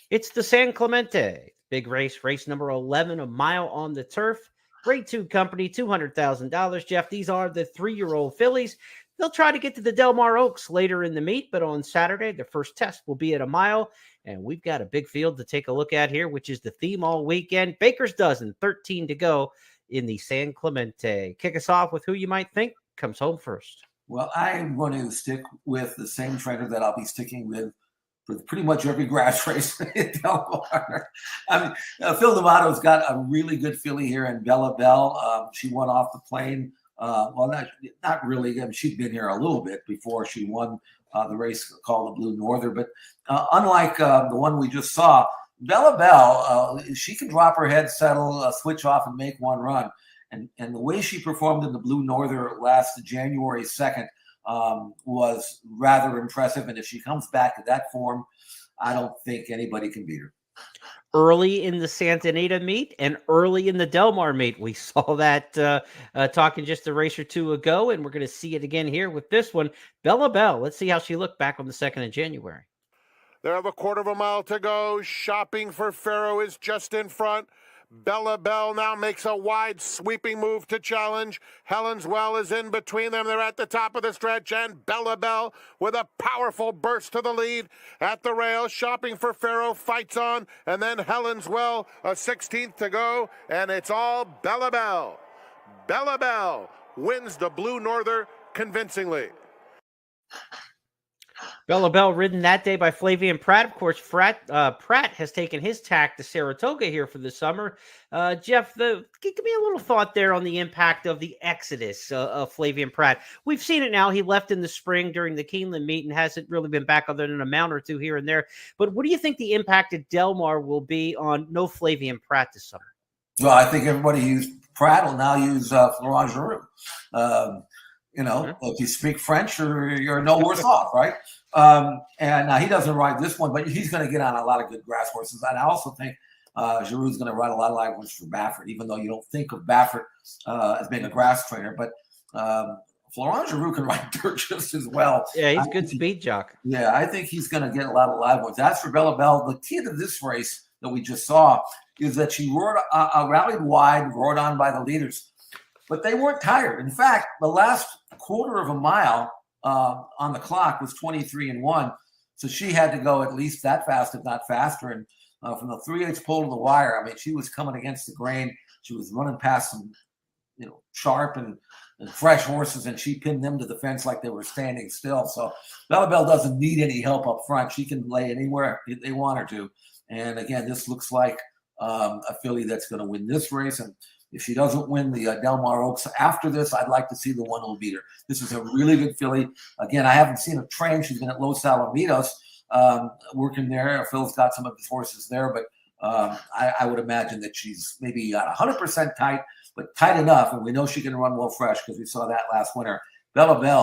It's the San Clemente big race number 11, a mile on the turf. Grade 2 company, $200,000. Jeff, these are the 3-year-old fillies. They'll try to get to the Del Mar Oaks later in the meet, but on Saturday, the first test will be at a mile. And we've got a big field to take a look at here, which is the theme all weekend. Baker's Dozen, 13 to go in the San Clemente. Kick us off with who you might think comes home first. Well, I'm going to stick with the same trainer that I'll be sticking with for pretty much every grass race in Del Mar. I mean, Phil D'Amato's got a really good filly here in Bella Bell. She won off the plane. Well, not really. I mean, she'd been here a little bit before she won the race called the Blue Norther. But unlike the one we just saw, Bella Bell, she can drop her head, settle, switch off, and make one run. And the way she performed in the Blue Norther last January 2nd was rather impressive. And if she comes back to that form, I don't think anybody can beat her. Early in the Santa Anita meet and early in the Del Mar meet. We saw that talking just a race or two ago, and we're going to see it again here with this one. Bella Bell, let's see how she looked back on the 2nd of January. They have a quarter of a mile to go. Shopping for Pharaoh is just in front. Bella Bell now makes a wide sweeping move to challenge. Helen's Well is in between them. They're at the top of the stretch, and Bella Bell with a powerful burst to the lead at the rail. Shopping for Pharaoh fights on, and then Helen's Well, a 16th to go, and it's all Bella Bell. Bella Bell wins the Blue Norther convincingly. Bella Bell ridden that day by Flavian Pratt. Of course, Pratt has taken his tack to Saratoga here for the summer. Jeff, give me a little thought there on the impact of the exodus of Flavian Pratt. We've seen it now. He left in the spring during the Keeneland meet and hasn't really been back other than a mount or two here and there. But what do you think the impact at Del Mar will be on no Flavian Pratt this summer? Well, I think everybody used Pratt will now use Florent Giroux. If you speak French, you're no worse off, right? And he doesn't ride this one, but he's going to get on a lot of good grass horses. And I also think Giroux's going to ride a lot of live ones for Baffert, even though you don't think of Baffert as being a grass trainer. But Florent Giroux can ride dirt just as well. Yeah, he's a good speed jock. Yeah, I think he's going to get a lot of live ones. As for Bella Bell, the key to this race that we just saw is that she rallied wide, roared on by the leaders. But they weren't tired. In fact, the last quarter of a mile on the clock was 23-1. So she had to go at least that fast, if not faster. And from the 3/8 pole to the wire, I mean, she was coming against the grain. She was running past some, sharp and fresh horses, and she pinned them to the fence like they were standing still. So Bella Bell doesn't need any help up front. She can lay anywhere they want her to. And again, this looks like a filly that's going to win this race. And if she doesn't win the Del Mar Oaks after this, I'd like to see the one who'll beat her. This is a really good filly. Again, I haven't seen her train. She's been at Los Alamitos working there. Phil's got some of his horses there, but I would imagine that she's maybe not 100% tight, but tight enough. And we know she can run well fresh because we saw that last winter. Bella Bell